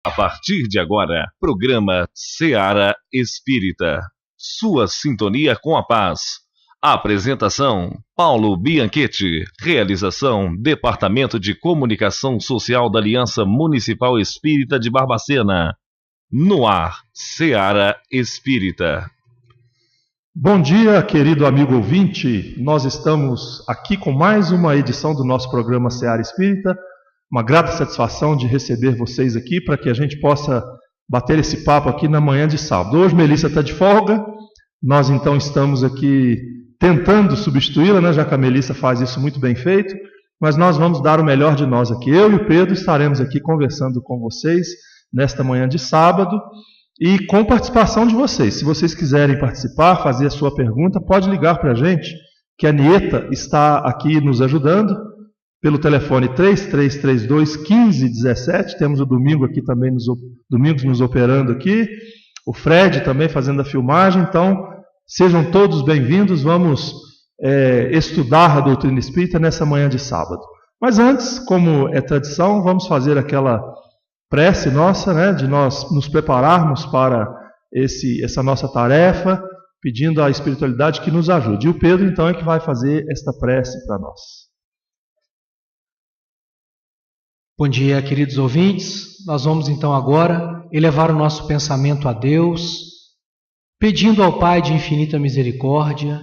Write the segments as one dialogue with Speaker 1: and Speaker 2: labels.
Speaker 1: A partir de agora, programa Seara Espírita. Sua sintonia com a paz. Apresentação: Paulo Bianchetti. Realização: Departamento de Comunicação Social da Aliança Municipal Espírita de Barbacena. No ar, Seara Espírita.
Speaker 2: Bom dia, querido amigo ouvinte. Nós estamos aqui com mais uma edição do nosso programa Seara Espírita. Uma grata satisfação de receber vocês aqui para que a gente possa bater esse papo aqui na manhã de sábado. Hoje Melissa está de folga, nós então estamos aqui tentando substituí-la, né, já que a Melissa faz isso muito bem feito, mas nós vamos dar o melhor de nós aqui. Eu e o Pedro estaremos aqui conversando com vocês nesta manhã de sábado e com participação de vocês. Se vocês quiserem participar, fazer a sua pergunta, pode ligar para a gente, que a Nieta está aqui nos ajudando, pelo telefone 3332-1517, temos o Domingo aqui também, Domingos nos operando aqui, o Fred também fazendo a filmagem, então sejam todos bem-vindos, vamos estudar a doutrina espírita nessa manhã de sábado. Mas antes, como é tradição, vamos fazer aquela prece nossa, né, de nós nos prepararmos para essa nossa tarefa, pedindo à espiritualidade que nos ajude. E o Pedro então é que vai fazer esta prece para nós.
Speaker 3: Bom dia, queridos ouvintes. Nós vamos então agora elevar o nosso pensamento a Deus, pedindo ao Pai de infinita misericórdia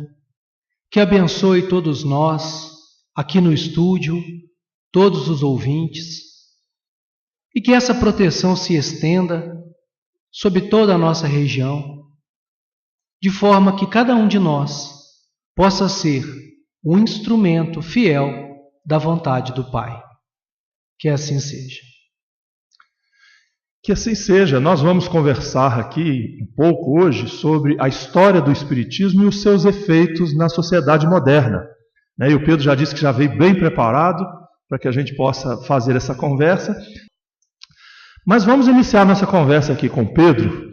Speaker 3: que abençoe todos nós aqui no estúdio, todos os ouvintes, e que essa proteção se estenda sobre toda a nossa região, de forma que cada um de nós possa ser um instrumento fiel da vontade do Pai. Que assim seja.
Speaker 2: Que assim seja. Nós vamos conversar aqui um pouco hoje sobre a história do Espiritismo e os seus efeitos na sociedade moderna. E o Pedro já disse que já veio bem preparado para que a gente possa fazer essa conversa. Mas vamos iniciar nossa conversa aqui com o Pedro.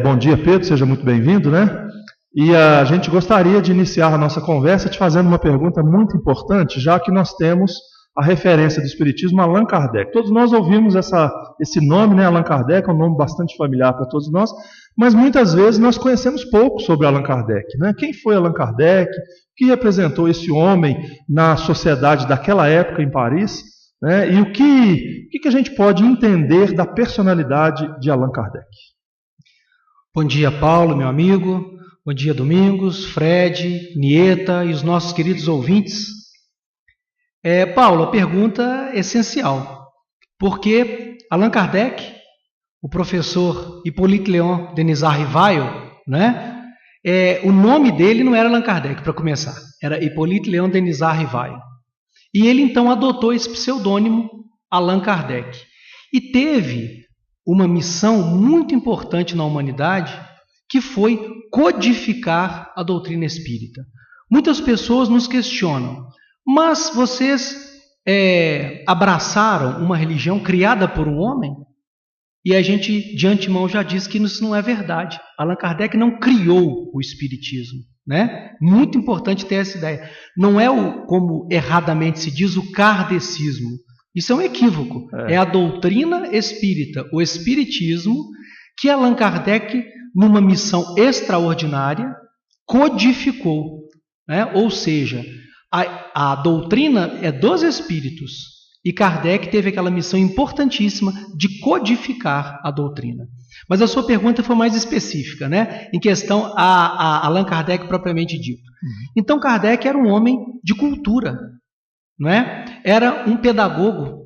Speaker 2: Bom dia, Pedro, seja muito bem-vindo, né? E a gente gostaria de iniciar a nossa conversa te fazendo uma pergunta muito importante, já que nós temos a referência do Espiritismo, Allan Kardec. Todos nós ouvimos esse nome, né? Allan Kardec é um nome bastante familiar para todos nós, mas muitas vezes nós conhecemos pouco sobre Allan Kardec, né? Quem foi Allan Kardec? O que representou esse homem na sociedade daquela época em Paris? Né? E o que a gente pode entender da personalidade de Allan Kardec?
Speaker 3: Bom dia, Paulo, meu amigo. Bom dia, Domingos, Fred, Nieta e os nossos queridos ouvintes. Paulo, a pergunta é essencial, porque Allan Kardec, o professor Hippolyte Léon Denisard Rivail, né? O nome dele não era Allan Kardec, para começar, era Hippolyte Léon Denisard Rivail. E ele então adotou esse pseudônimo Allan Kardec. E teve uma missão muito importante na humanidade, que foi codificar a doutrina espírita. Muitas pessoas nos questionam: mas vocês abraçaram uma religião criada por um homem? E a gente de antemão já diz que isso não é verdade. Allan Kardec não criou o espiritismo, né? Muito importante ter essa ideia. Não é como erradamente se diz, o kardecismo. Isso é um equívoco. É a doutrina espírita, o espiritismo, que Allan Kardec, numa missão extraordinária, codificou, né? Ou seja, a doutrina é dos espíritos e Kardec teve aquela missão importantíssima de codificar a doutrina. Mas a sua pergunta foi mais específica, né? Em questão a Allan Kardec propriamente dito. Então Kardec era um homem de cultura, não é? Era um pedagogo,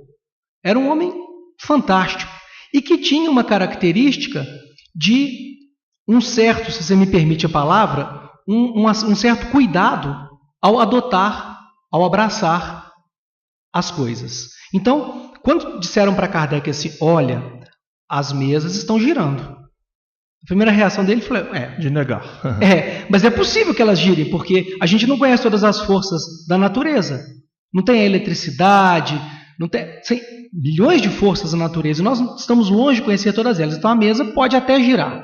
Speaker 3: era um homem fantástico e que tinha uma característica de um certo, se você me permite a palavra, um certo cuidado ao adotar, ao abraçar as coisas. Então, quando disseram para Kardec assim, olha, as mesas estão girando. A primeira reação dele foi,
Speaker 2: de negar.
Speaker 3: Mas é possível que elas girem, porque a gente não conhece todas as forças da natureza. Não tem a eletricidade, não tem milhões de forças da natureza, e nós estamos longe de conhecer todas elas. Então a mesa pode até girar.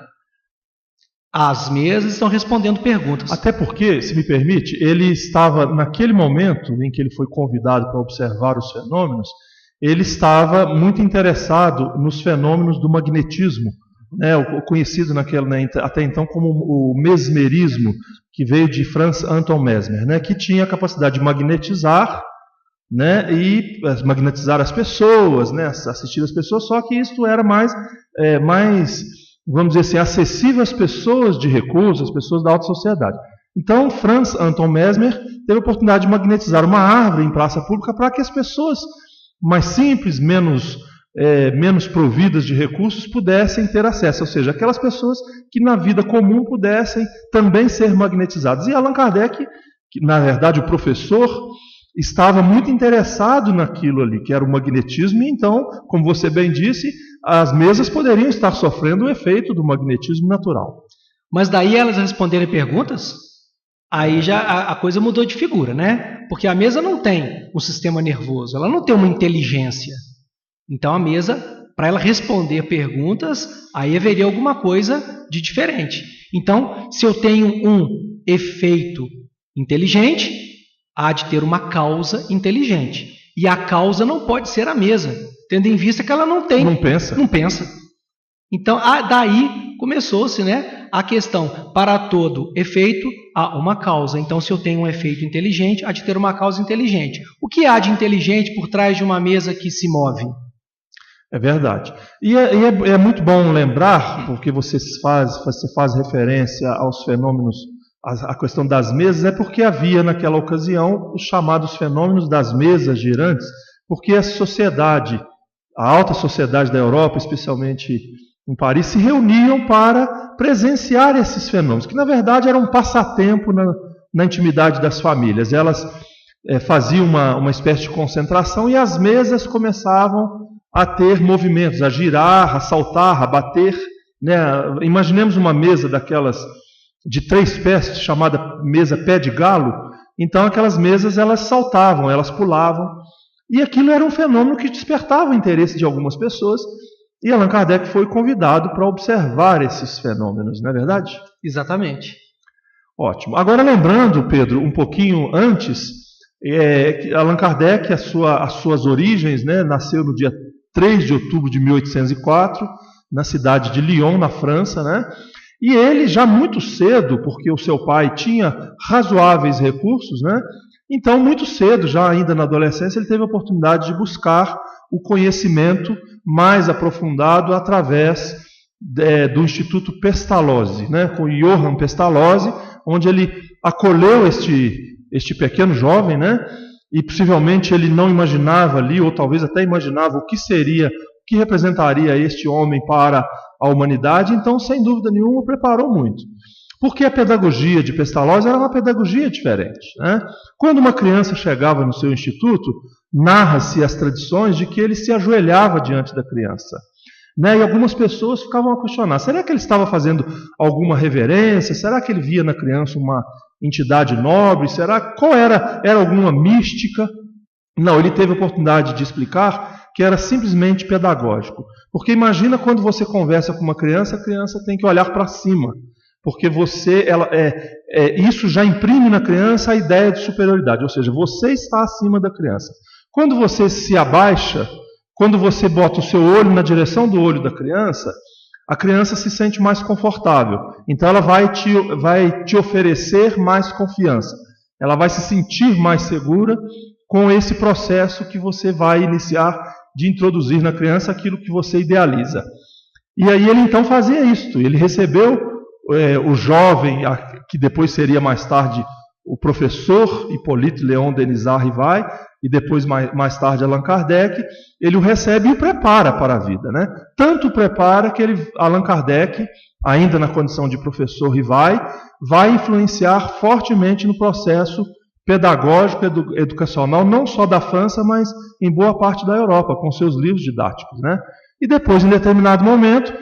Speaker 3: As mesas estão respondendo perguntas.
Speaker 2: Até porque, se me permite, ele estava naquele momento em que ele foi convidado para observar os fenômenos, ele estava muito interessado nos fenômenos do magnetismo, né, o conhecido até então como o mesmerismo, que veio de Franz Anton Mesmer, né, que tinha a capacidade de magnetizar, né, e magnetizar as pessoas, né, assistir as pessoas, só que isso era mais, vamos dizer assim, acessível às pessoas de recursos, às pessoas da alta sociedade. Então, Franz Anton Mesmer teve a oportunidade de magnetizar uma árvore em praça pública para que as pessoas mais simples, menos providas de recursos, pudessem ter acesso, ou seja, aquelas pessoas que na vida comum pudessem também ser magnetizadas. E Allan Kardec, que na verdade o professor, estava muito interessado naquilo ali, que era o magnetismo, e então, como você bem disse, as mesas poderiam estar sofrendo o efeito do magnetismo natural.
Speaker 3: Mas daí elas responderem perguntas, aí já a coisa mudou de figura, né? Porque a mesa não tem um sistema nervoso, ela não tem uma inteligência. Então a mesa, para ela responder perguntas, aí haveria alguma coisa de diferente. Então, se eu tenho um efeito inteligente, há de ter uma causa inteligente. E a causa não pode ser a mesa, tendo em vista que ela não tem.
Speaker 2: Não pensa.
Speaker 3: Não pensa. Então, daí começou-se, né, a questão, para todo efeito, há uma causa. Então, se eu tenho um efeito inteligente, há de ter uma causa inteligente. O que há de inteligente por trás de uma mesa que se move?
Speaker 2: É verdade. E é muito bom lembrar, porque você faz referência aos fenômenos, a questão das mesas, é porque havia naquela ocasião os chamados fenômenos das mesas girantes, porque a sociedade, a alta sociedade da Europa, especialmente em Paris, se reuniam para presenciar esses fenômenos, que na verdade eram um passatempo na intimidade das famílias. Elas faziam uma espécie de concentração e as mesas começavam a ter movimentos, a girar, a saltar, a bater, né? Imaginemos uma mesa daquelas de 3 pés, chamada mesa pé de galo. Então aquelas mesas elas saltavam, elas pulavam, e aquilo era um fenômeno que despertava o interesse de algumas pessoas, e Allan Kardec foi convidado para observar esses fenômenos, não é verdade?
Speaker 3: Exatamente.
Speaker 2: Ótimo. Agora lembrando, Pedro, um pouquinho antes, que Allan Kardec, as suas origens, né, nasceu no dia 3 de outubro de 1804, na cidade de Lyon, na França, né? E ele já muito cedo, porque o seu pai tinha razoáveis recursos, né? Então, muito cedo, já ainda na adolescência, ele teve a oportunidade de buscar o conhecimento mais aprofundado através do Instituto Pestalozzi, né? Com Johann Pestalozzi, onde ele acolheu este pequeno jovem, né? E possivelmente ele não imaginava ali, ou talvez até imaginava o que representaria este homem para a humanidade. Então, sem dúvida nenhuma, o preparou muito. Porque a pedagogia de Pestalozzi era uma pedagogia diferente, né? Quando uma criança chegava no seu instituto, narra-se as tradições de que ele se ajoelhava diante da criança, né? E algumas pessoas ficavam a questionar, será que ele estava fazendo alguma reverência? Será que ele via na criança uma entidade nobre? Qual era alguma mística? Não, ele teve a oportunidade de explicar que era simplesmente pedagógico. Porque imagina quando você conversa com uma criança, a criança tem que olhar para cima, porque isso já imprime na criança a ideia de superioridade, ou seja, você está acima da criança. Quando você se abaixa, quando você bota o seu olho na direção do olho da criança, a criança se sente mais confortável. Então ela vai te oferecer mais confiança. Ela vai se sentir mais segura com esse processo que você vai iniciar de introduzir na criança aquilo que você idealiza. E aí ele então fazia isso. Ele recebeu o jovem, que depois seria mais tarde o professor Hippolyte Léon Denisard Rivail, e depois mais tarde Allan Kardec. Ele o recebe e o prepara para a vida, né? Tanto o prepara que Allan Kardec, ainda na condição de professor Rivail, vai influenciar fortemente no processo pedagógico, educacional, não só da França, mas em boa parte da Europa, com seus livros didáticos, né? E depois, em determinado momento,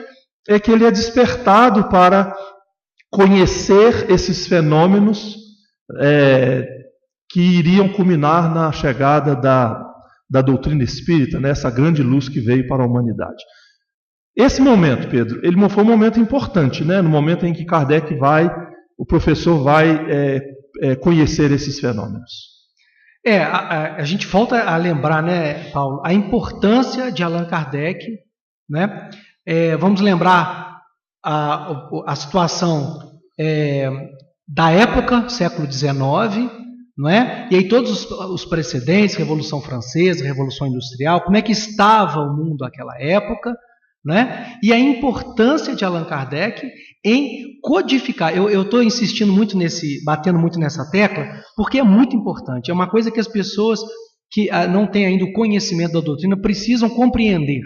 Speaker 2: é que ele é despertado para conhecer esses fenômenos que iriam culminar na chegada da doutrina espírita, né? Essa grande luz que veio para a humanidade. Esse momento, Pedro, ele foi um momento importante, né? No momento em que Kardec o professor vai conhecer esses fenômenos.
Speaker 3: A gente volta a lembrar, né, Paulo, a importância de Allan Kardec, né? Vamos lembrar a situação da época, século XIX, não é? E aí todos os precedentes, Revolução Francesa, Revolução Industrial, como é que estava o mundo naquela época, né? E a importância de Allan Kardec em codificar. Eu estou insistindo muito batendo muito nessa tecla, porque é muito importante. É uma coisa que as pessoas que não têm ainda o conhecimento da doutrina precisam compreender.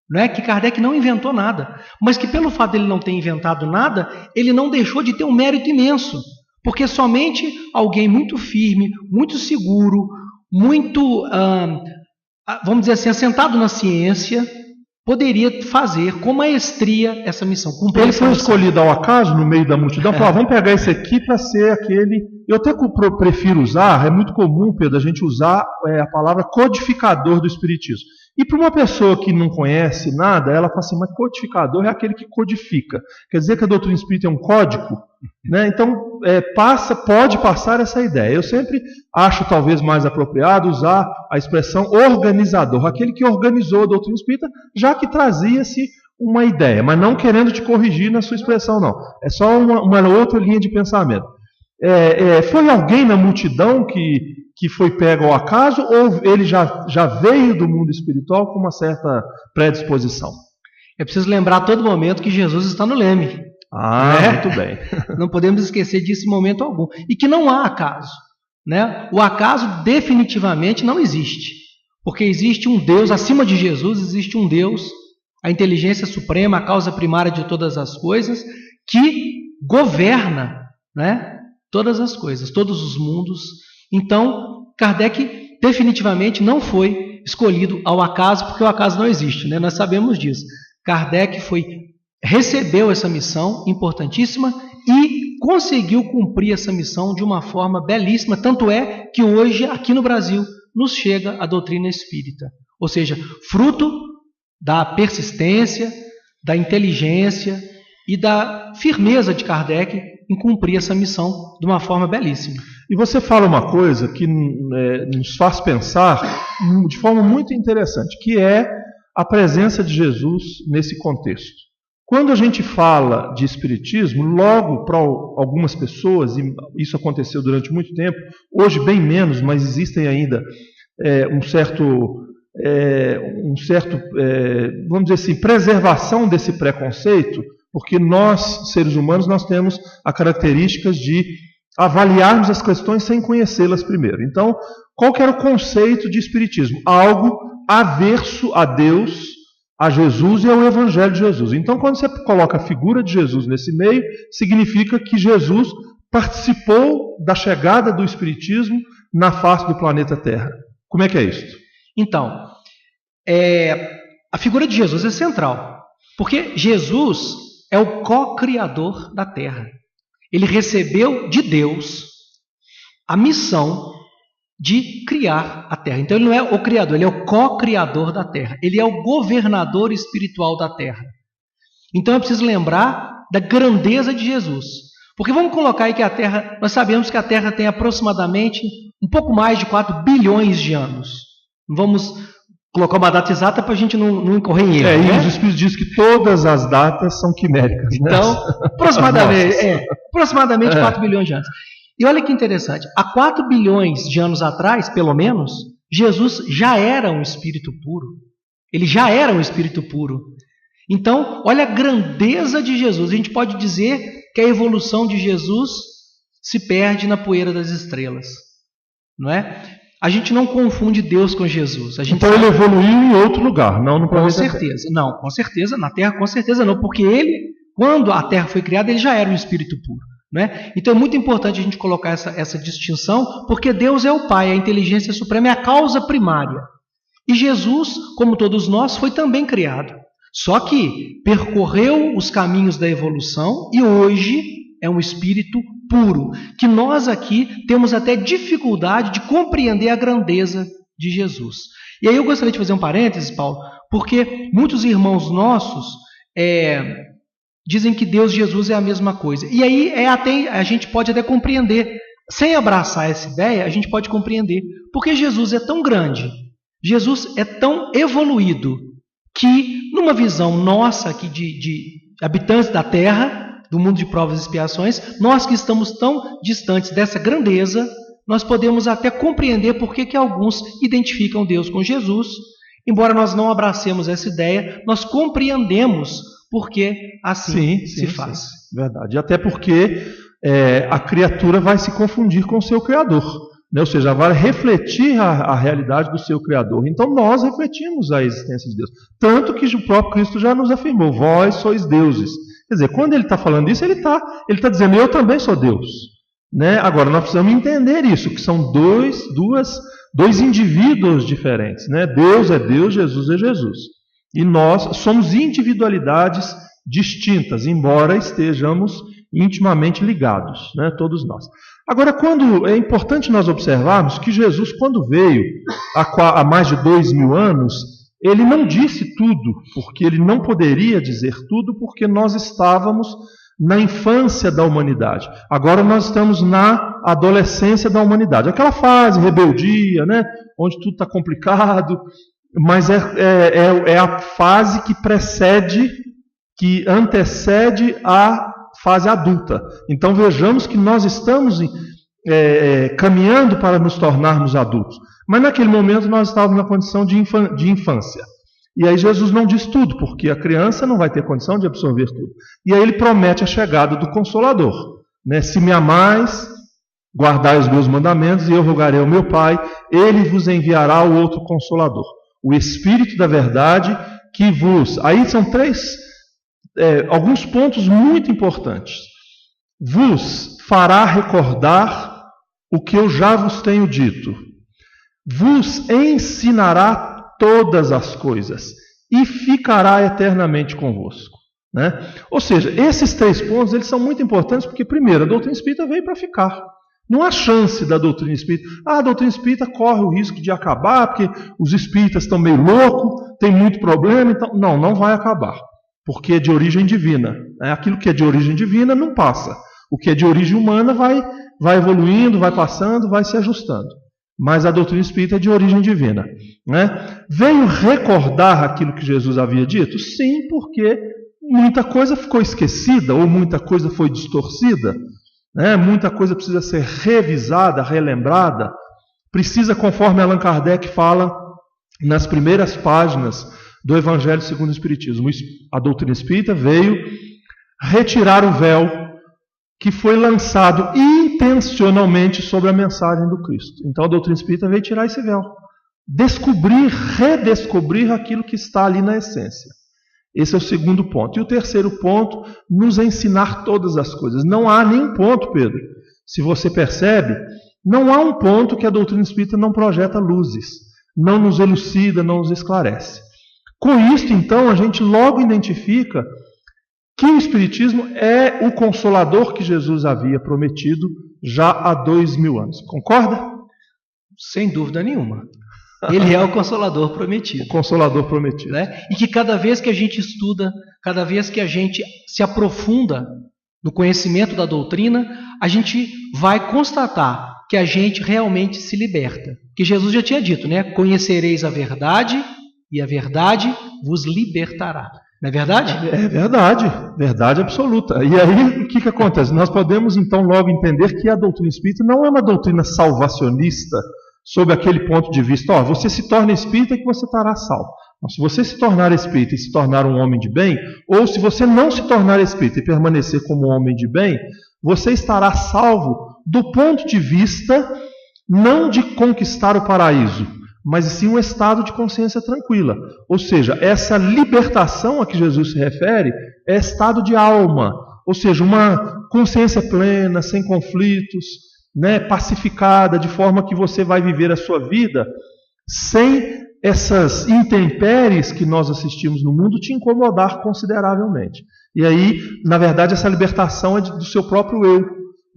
Speaker 3: Não é que Kardec não inventou nada, mas que pelo fato de ele não ter inventado nada, ele não deixou de ter um mérito imenso. Porque somente alguém muito firme, muito seguro, muito, vamos dizer assim, assentado na ciência, poderia fazer com maestria essa missão.
Speaker 2: Ele foi escolhido ao acaso no meio da multidão, falou, vamos pegar esse aqui para ser aquele... Eu até prefiro usar, é muito comum, Pedro, a gente usar a palavra codificador do Espiritismo. E para uma pessoa que não conhece nada, ela fala assim, mas codificador é aquele que codifica. Quer dizer que a doutrina espírita é um código? Né? Então, pode passar essa ideia. Eu sempre acho talvez mais apropriado usar a expressão organizador, aquele que organizou a doutrina espírita, já que trazia-se uma ideia, mas não querendo te corrigir na sua expressão, não. É só uma outra linha de pensamento. Foi alguém na multidão que foi pego ao acaso, ou ele já veio do mundo espiritual com uma certa predisposição?
Speaker 3: É preciso lembrar a todo momento que Jesus está no leme.
Speaker 2: Muito bem.
Speaker 3: Não podemos esquecer disso em momento algum. E que não há acaso. Né? O acaso definitivamente não existe. Porque existe um Deus, acima de Jesus, existe um Deus, a inteligência suprema, a causa primária de todas as coisas, que governa, né, todas as coisas, todos os mundos. Então, Kardec definitivamente não foi escolhido ao acaso, porque o acaso não existe, né? Nós sabemos disso. Kardec recebeu essa missão importantíssima e conseguiu cumprir essa missão de uma forma belíssima, tanto é que hoje, aqui no Brasil, nos chega a doutrina espírita. Ou seja, fruto da persistência, da inteligência e da firmeza de Kardec em cumprir essa missão de uma forma belíssima.
Speaker 2: E você fala uma coisa que nos faz pensar de forma muito interessante, que é a presença de Jesus nesse contexto. Quando a gente fala de espiritismo, logo para algumas pessoas, e isso aconteceu durante muito tempo, hoje bem menos, mas existem ainda vamos dizer assim, preservação desse preconceito, porque nós, seres humanos, nós temos a característica de avaliarmos as questões sem conhecê-las primeiro. Então, qual que era o conceito de espiritismo? Algo averso a Deus, a Jesus e ao Evangelho de Jesus. Então, quando você coloca a figura de Jesus nesse meio, significa que Jesus participou da chegada do espiritismo na face do planeta Terra. Como é que é isso?
Speaker 3: Então, a figura de Jesus é central, porque Jesus é o co-criador da Terra. Ele recebeu de Deus a missão de criar a Terra. Então ele não é o criador, ele é o co-criador da Terra. Ele é o governador espiritual da Terra. Então é preciso lembrar da grandeza de Jesus. Porque vamos colocar aí que a Terra, nós sabemos que a Terra tem aproximadamente um pouco mais de 4 bilhões de anos. Vamos colocar uma data exata para a gente não incorrer em erro.
Speaker 2: E os Espíritos dizem que todas as datas são quiméricas.
Speaker 3: Então, aproximadamente 4 bilhões de anos. E olha que interessante, há 4 bilhões de anos atrás, pelo menos, Jesus já era um espírito puro. Ele já era um espírito puro. Então, olha a grandeza de Jesus. A gente pode dizer que a evolução de Jesus se perde na poeira das estrelas. Não é? A gente não confunde Deus com Jesus.
Speaker 2: Então ele evoluiu em outro lugar, não no planeta Terra.
Speaker 3: Com certeza. Não, com certeza. Na Terra, com certeza não. Porque ele, quando a Terra foi criada, ele já era um espírito puro. Né? Então é muito importante a gente colocar essa distinção, porque Deus é o Pai, a inteligência suprema é a causa primária. E Jesus, como todos nós, foi também criado. Só que percorreu os caminhos da evolução e hoje é um espírito puro, que nós aqui temos até dificuldade de compreender a grandeza de Jesus. E aí eu gostaria de fazer um parênteses, Paulo, porque muitos irmãos nossos dizem que Deus e Jesus é a mesma coisa. E aí a gente pode até compreender, sem abraçar essa ideia, a gente pode compreender, Porque Jesus é tão grande, Jesus é tão evoluído, que numa visão nossa aqui de habitantes da Terra, do mundo de provas e expiações, nós que estamos tão distantes dessa grandeza, nós podemos até compreender por que alguns identificam Deus com Jesus. Embora nós não abracemos essa ideia, nós compreendemos por que assim se faz.
Speaker 2: Sim, verdade. Até porque a criatura vai se confundir com o seu Criador, né? Ou seja, vai refletir a realidade do seu Criador. Então nós refletimos a existência de Deus. Tanto que o próprio Cristo já nos afirmou: vós sois deuses. Quer dizer, quando ele está falando isso, ele está dizendo: eu também sou Deus. Né? Agora, nós precisamos entender isso, que são dois indivíduos diferentes. Né? Deus é Deus, Jesus é Jesus. E nós somos individualidades distintas, embora estejamos intimamente ligados, né? Todos nós. Agora, é importante nós observarmos que Jesus, quando veio há mais de 2000 anos, ele não disse tudo, porque ele não poderia dizer tudo, porque nós estávamos na infância da humanidade. Agora nós estamos na adolescência da humanidade. Aquela fase, rebeldia, né? Onde tudo está complicado, mas é a fase que antecede a fase adulta. Então vejamos que nós estamos caminhando para nos tornarmos adultos. Mas naquele momento nós estávamos na condição de infância. E aí Jesus não diz tudo, porque a criança não vai ter condição de absorver tudo. E aí ele promete a chegada do Consolador. Né? Se me amais, guardai os meus mandamentos, e eu rogarei ao meu Pai, ele vos enviará o outro Consolador. O Espírito da verdade que vos... Aí são alguns pontos muito importantes. Vos fará recordar o que eu já vos tenho dito. Vos ensinará todas as coisas e ficará eternamente convosco. Né? Ou seja, esses 3 pontos eles são muito importantes porque, primeiro, a doutrina espírita veio para ficar. Não há chance da doutrina espírita. A doutrina espírita corre o risco de acabar porque os espíritas estão meio loucos, tem muito problema. Então, não vai acabar, porque é de origem divina. Aquilo que é de origem divina não passa. O que é de origem humana vai evoluindo, vai passando, vai se ajustando. Mas a doutrina espírita é de origem divina. Né? Veio recordar aquilo que Jesus havia dito? Sim, porque muita coisa ficou esquecida, ou muita coisa foi distorcida. Né? Muita coisa precisa ser revisada, relembrada. Precisa, conforme Allan Kardec fala nas primeiras páginas do Evangelho segundo o Espiritismo. A doutrina espírita veio retirar o véu que foi lançado intencionalmente sobre a mensagem do Cristo. Então a doutrina espírita veio tirar esse véu. Redescobrir aquilo que está ali na essência. Esse é o segundo ponto. E o terceiro ponto, nos ensinar todas as coisas. Não há nenhum ponto, Pedro, se você percebe, não há um ponto que a doutrina espírita não projeta luzes, não nos elucida, não nos esclarece. Com isso, então, a gente logo identifica que o Espiritismo é o Consolador que Jesus havia prometido já há 2000 anos. Concorda?
Speaker 3: Sem dúvida nenhuma. Ele é o Consolador prometido.
Speaker 2: O Consolador prometido.
Speaker 3: Né? E que cada vez que a gente estuda, cada vez que a gente se aprofunda no conhecimento da doutrina, a gente vai constatar que a gente realmente se liberta. Que Jesus já tinha dito, né? Conhecereis a verdade e a verdade vos libertará. Não é verdade?
Speaker 2: É verdade, verdade absoluta. E aí o que acontece? Nós podemos então logo entender que a doutrina espírita não é uma doutrina salvacionista, sob aquele ponto de vista, você se torna espírita que você estará salvo. Mas se você se tornar espírita e se tornar um homem de bem, ou se você não se tornar espírita e permanecer como um homem de bem, você estará salvo do ponto de vista não de conquistar o paraíso, mas sim um estado de consciência tranquila. Ou seja, essa libertação a que Jesus se refere é estado de alma, ou seja, uma consciência plena, sem conflitos, né, pacificada, de forma que você vai viver a sua vida sem essas intempéries que nós assistimos no mundo te incomodar consideravelmente. E aí, na verdade, essa libertação é do seu próprio eu,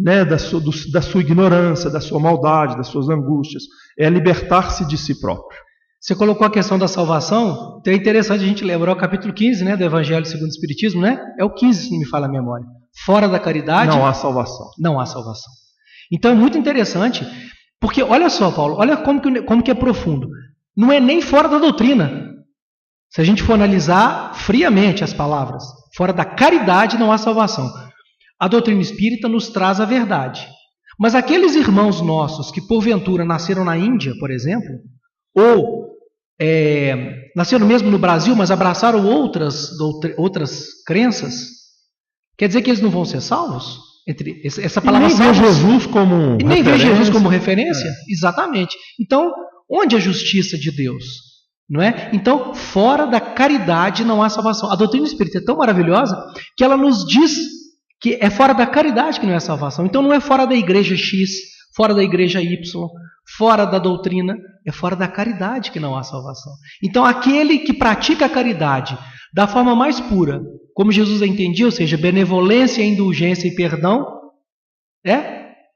Speaker 2: né, da sua ignorância, da sua maldade, das suas angústias. É libertar-se de si próprio.
Speaker 3: Você colocou a questão da salvação, então é interessante a gente lembrar o capítulo 15, né, do Evangelho segundo o Espiritismo, né? É o 15, se não me falha a memória. Fora da caridade...
Speaker 2: Não há salvação.
Speaker 3: Não há salvação. Então é muito interessante Porque, olha só, Paulo, olha como que é profundo. Não é nem fora da doutrina. Se a gente for analisar friamente as palavras, fora da caridade não há salvação. A doutrina espírita nos traz a verdade. Mas aqueles irmãos nossos que porventura nasceram na Índia, por exemplo, ou nasceram mesmo no Brasil, mas abraçaram outras crenças, quer dizer que eles não vão ser salvos? Essa palavra
Speaker 2: nem vê Jesus como
Speaker 3: e nem vê Jesus como referência? Exatamente. Então, onde é a justiça de Deus? Não é? Então, fora da caridade não há salvação. A doutrina espírita é tão maravilhosa que ela nos diz que é fora da caridade que não é salvação. Então, não é fora da igreja X, fora da igreja Y, fora da doutrina, é fora da caridade que não há salvação. Então, aquele que pratica a caridade da forma mais pura, como Jesus a entendia, ou seja, benevolência, indulgência e perdão,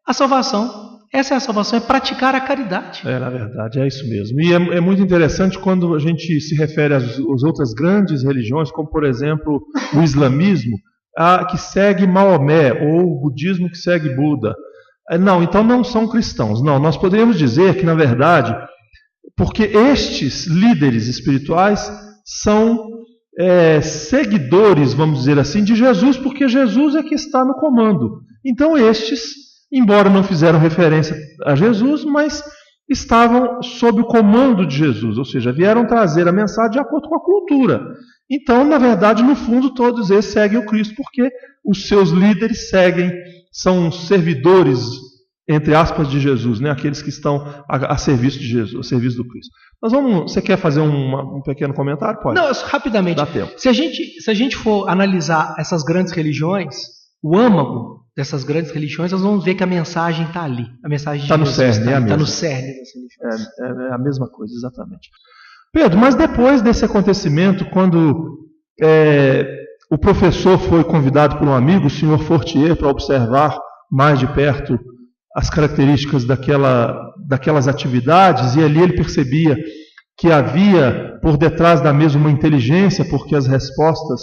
Speaker 3: a salvação. Essa é a salvação, é praticar a caridade.
Speaker 2: Na verdade, é isso mesmo. E é muito interessante quando a gente se refere às outras grandes religiões, como, por exemplo, o islamismo, que segue Maomé, ou o budismo que segue Buda. Não, então não são cristãos. Não, nós poderíamos dizer que, na verdade, porque estes líderes espirituais são seguidores, vamos dizer assim, de Jesus, porque Jesus é que está no comando. Então estes, embora não fizeram referência a Jesus, mas estavam sob o comando de Jesus, ou seja, vieram trazer a mensagem de acordo com a cultura. Então, na verdade, no fundo, todos eles seguem o Cristo, porque os seus líderes são servidores, entre aspas, de Jesus, né? Aqueles que estão a serviço de Jesus, a serviço do Cristo. Você quer fazer um pequeno comentário? Pode.
Speaker 3: Não, rapidamente.
Speaker 2: Dá tempo.
Speaker 3: Se a gente for analisar essas grandes religiões, o âmago dessas grandes religiões, nós vamos ver que a mensagem está ali. A mensagem de
Speaker 2: Jesus
Speaker 3: está no cerne das religiões.
Speaker 2: É a mesma coisa, exatamente. Pedro, mas depois desse acontecimento, quando o professor foi convidado por um amigo, o senhor Fortier, para observar mais de perto as características daquelas atividades, e ali ele percebia que havia por detrás da mesa uma inteligência, porque as respostas,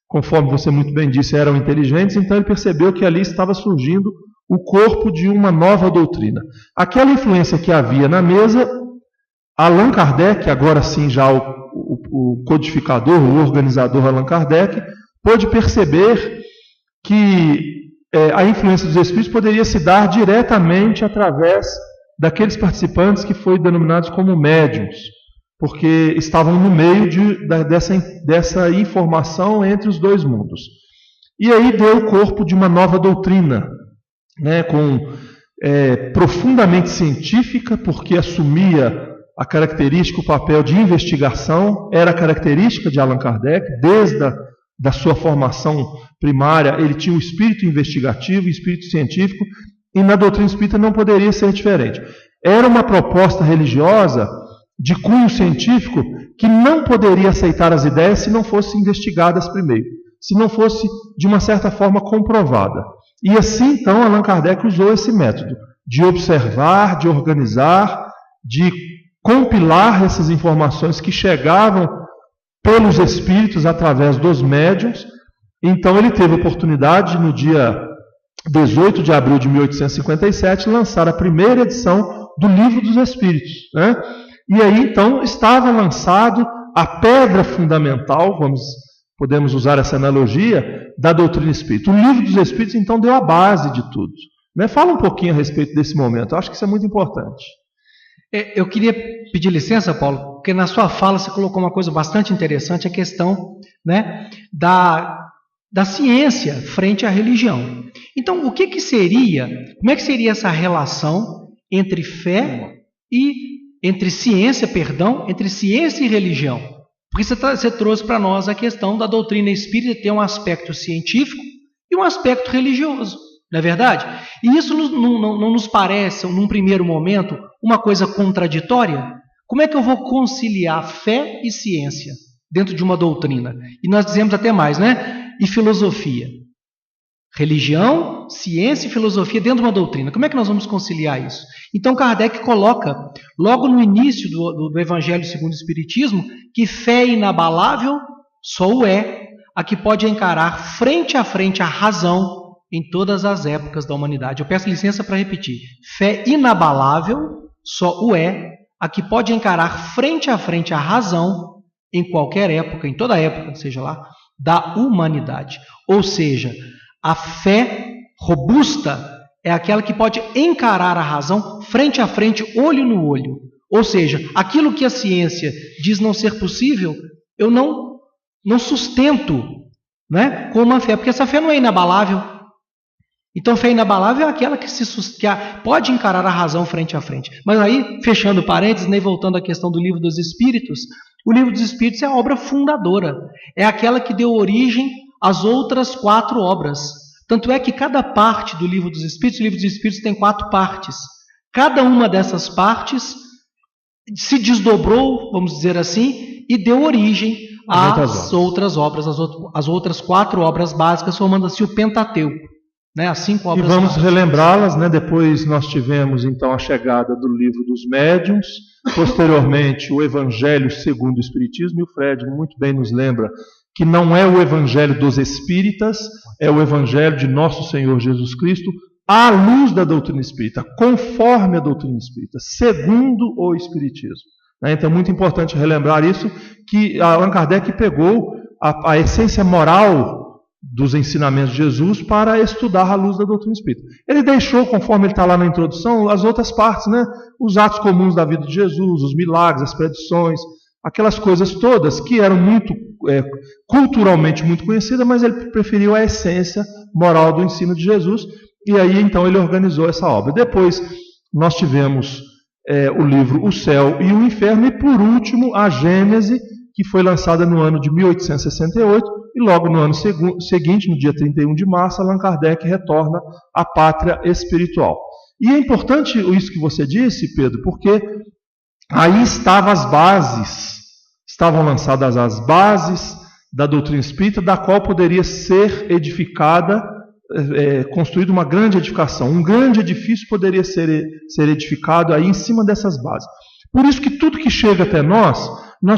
Speaker 2: conforme você muito bem disse, eram inteligentes, então ele percebeu que ali estava surgindo o corpo de uma nova doutrina. Aquela influência que havia na mesa, Allan Kardec, agora sim já o codificador, o organizador Allan Kardec, pôde perceber que a influência dos espíritos poderia se dar diretamente através daqueles participantes que foram denominados como médiuns, porque estavam no meio dessa informação entre os dois mundos. E aí deu o corpo de uma nova doutrina, né, profundamente científica, porque assumia a característica, o papel de investigação, era a característica de Allan Kardec, desde da sua formação primária, ele tinha o espírito investigativo, o espírito científico, e na doutrina espírita não poderia ser diferente. Era uma proposta religiosa de cunho científico que não poderia aceitar as ideias se não fossem investigadas primeiro, se não fosse de uma certa forma comprovada. E assim, então, Allan Kardec usou esse método de observar, de organizar, de compilar essas informações que chegavam pelos espíritos através dos médiuns. Então ele teve a oportunidade, no dia 18 de abril de 1857, lançar a primeira edição do Livro dos Espíritos, né? E aí então estava lançado a pedra fundamental, podemos usar essa analogia, da doutrina espírita. O Livro dos Espíritos então deu a base de tudo, né? Fala um pouquinho a respeito desse momento, eu acho que isso é muito importante.
Speaker 3: Eu queria pedir licença, Paulo, porque na sua fala você colocou uma coisa bastante interessante, a questão, né, da ciência frente à religião. Então, como é que seria essa relação entre fé e entre ciência e religião? Porque você trouxe para nós a questão da doutrina espírita ter um aspecto científico e um aspecto religioso, não é verdade? E isso não nos parece, num primeiro momento, uma coisa contraditória? Como é que eu vou conciliar fé e ciência dentro de uma doutrina? E nós dizemos até mais, né? E filosofia. Religião, ciência e filosofia dentro de uma doutrina. Como é que nós vamos conciliar isso? Então Kardec coloca, logo no início do Evangelho segundo o Espiritismo, que fé inabalável só o é, a que pode encarar frente a frente a razão em todas as épocas da humanidade. Eu peço licença para repetir. Fé inabalável só o é a que pode encarar frente a frente a razão em qualquer época, em toda época, seja lá, da humanidade. Ou seja, a fé robusta é aquela que pode encarar a razão frente a frente, olho no olho. Ou seja, aquilo que a ciência diz não ser possível, eu não sustento, né, com uma fé, porque essa fé não é inabalável. Então, fé inabalável é aquela que pode encarar a razão frente a frente. Mas aí, fechando parênteses, né, voltando à questão do Livro dos Espíritos, o Livro dos Espíritos é a obra fundadora, é aquela que deu origem às outras 4 obras. Tanto é que cada parte do Livro dos Espíritos, o Livro dos Espíritos tem 4 partes. Cada uma dessas partes se desdobrou, vamos dizer assim, e deu origem às outras obras, as outras 4 obras básicas, formando assim o Pentateuco, né? As 5 obras
Speaker 2: básicas. E vamos
Speaker 3: básicas.
Speaker 2: relembrá-las, né? Depois nós tivemos então a chegada do Livro dos Médiuns, posteriormente o Evangelho segundo o Espiritismo, e o Fred muito bem nos lembra que não é o Evangelho dos Espíritas, é o Evangelho de Nosso Senhor Jesus Cristo, à luz da doutrina espírita, conforme a doutrina espírita, segundo o Espiritismo. Então é muito importante relembrar isso, que Allan Kardec pegou a essência moral dos ensinamentos de Jesus para estudar à luz da doutrina espírita. Ele deixou, conforme ele está lá na introdução, as outras partes, né? Os atos comuns da vida de Jesus, os milagres, as predições, aquelas coisas todas que eram muito culturalmente muito conhecidas, mas ele preferiu a essência moral do ensino de Jesus, e aí então ele organizou essa obra. Depois nós tivemos o livro O Céu e o Inferno, e por último a Gênese, que foi lançada no ano de 1868, e logo no ano seguinte, no dia 31 de março, Allan Kardec retorna à pátria espiritual. E é importante isso que você disse, Pedro, porque aí estavam as bases, estavam lançadas as bases da doutrina espírita, da qual poderia ser edificada, construída uma grande edificação. Um grande edifício poderia ser edificado aí em cima dessas bases. Por isso que tudo que chega até nós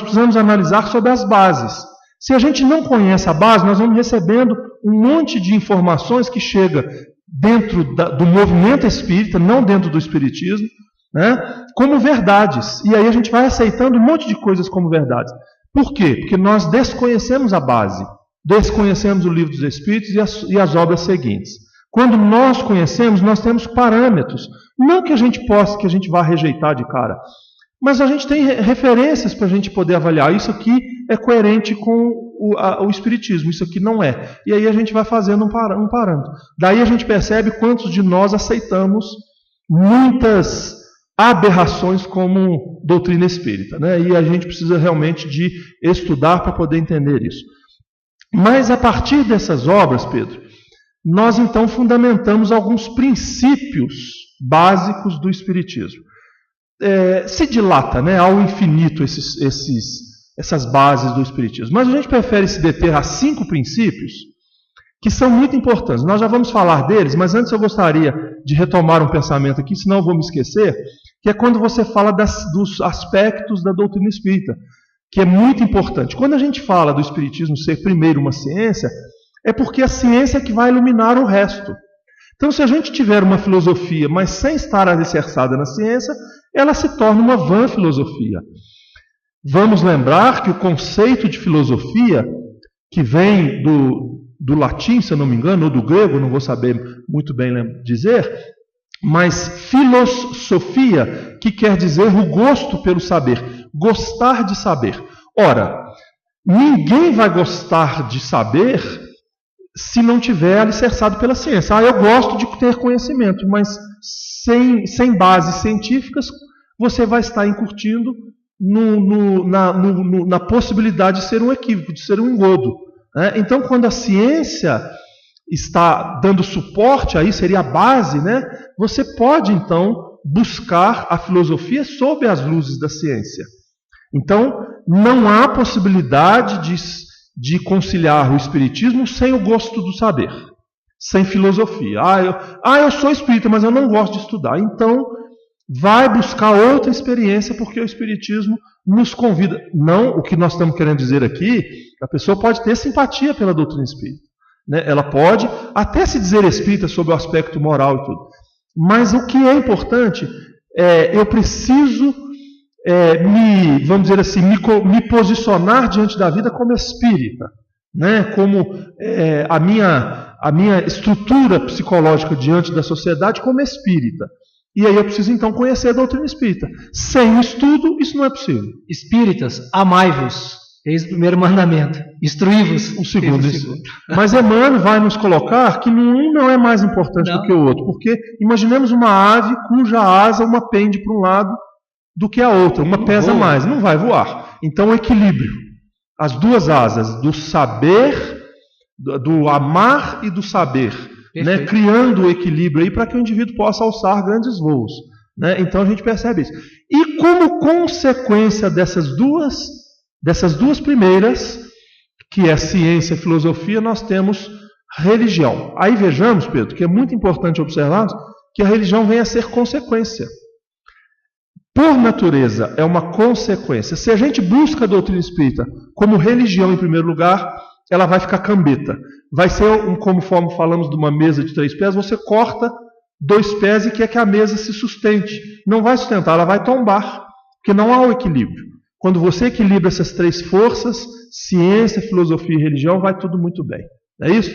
Speaker 2: precisamos analisar sobre as bases. Se a gente não conhece a base, nós vamos recebendo um monte de informações que chega dentro do movimento espírita, não dentro do espiritismo, né, como verdades. E aí a gente vai aceitando um monte de coisas como verdades. Por quê? Porque nós desconhecemos a base, desconhecemos o Livro dos Espíritos e as obras seguintes. Quando nós conhecemos, nós temos parâmetros. Não que a gente vá rejeitar de cara, mas a gente tem referências para a gente poder avaliar. Isso aqui é coerente com o Espiritismo, isso aqui não é. E aí a gente vai fazendo um parâmetro. Daí a gente percebe quantos de nós aceitamos muitas aberrações como doutrina espírita, né? E a gente precisa realmente de estudar para poder entender isso. Mas a partir dessas obras, Pedro, nós então fundamentamos alguns princípios básicos do Espiritismo. Se dilata, né, ao infinito essas bases do Espiritismo. Mas a gente prefere se deter a 5 princípios que são muito importantes. Nós já vamos falar deles, mas antes eu gostaria de retomar um pensamento aqui, senão eu vou me esquecer, que é quando você fala dos aspectos da doutrina espírita, que é muito importante. Quando a gente fala do Espiritismo ser primeiro uma ciência, é porque a ciência é que vai iluminar o resto. Então, se a gente tiver uma filosofia, mas sem estar alicerçada na ciência, ela se torna uma vã filosofia. Vamos lembrar que o conceito de filosofia, que vem do latim, se eu não me engano, ou do grego, não vou saber muito bem dizer, mas filosofia, que quer dizer o gosto pelo saber, gostar de saber. Ora, ninguém vai gostar de saber se não tiver alicerçado pela ciência. Eu gosto de ter conhecimento, mas sem bases científicas, você vai estar incutindo na possibilidade de ser um equívoco, de ser um engodo. Né? Então, quando a ciência está dando suporte aí, seria a base, né? Você pode, então, buscar a filosofia sob as luzes da ciência. Então, não há possibilidade de conciliar o espiritismo sem o gosto do saber, sem filosofia. Eu sou espírita, mas eu não gosto de estudar. Então, vai buscar outra experiência, porque o espiritismo nos convida. Não, o que nós estamos querendo dizer aqui, a pessoa pode ter simpatia pela doutrina espírita. né? Ela pode até se dizer espírita sob o aspecto moral e tudo. Mas o que é importante eu preciso vamos dizer assim, me posicionar diante da vida como espírita, né? Como a minha estrutura psicológica diante da sociedade como espírita. E aí eu preciso então conhecer a doutrina espírita. Sem estudo, isso não é possível.
Speaker 3: Espíritas, amai-vos. Eis o primeiro mandamento. Instruí-vos.
Speaker 2: O segundo. Mas Emmanuel vai nos colocar que um não é mais importante do que o outro. Porque imaginemos uma ave cuja asa uma pende para um lado do que a outra. Uma pesa mais, não vai voar. Então o equilíbrio. As duas asas do saber, do amar e do saber. Né, criando o equilíbrio aí para que o indivíduo possa alçar grandes voos. Né? Então a gente percebe isso. E como consequência dessas duas primeiras, que é ciência e filosofia, nós temos religião. Aí vejamos, Pedro, que é muito importante observarmos que a religião vem a ser consequência. Por natureza, é uma consequência. Se a gente busca a doutrina espírita como religião em primeiro lugar, ela vai ficar cambeta. Vai ser, como falamos de uma mesa de 3 pés, você corta 2 pés e quer que a mesa se sustente. Não vai sustentar, ela vai tombar, porque não há o equilíbrio. Quando você equilibra essas 3 forças, ciência, filosofia e religião, vai tudo muito bem. É isso?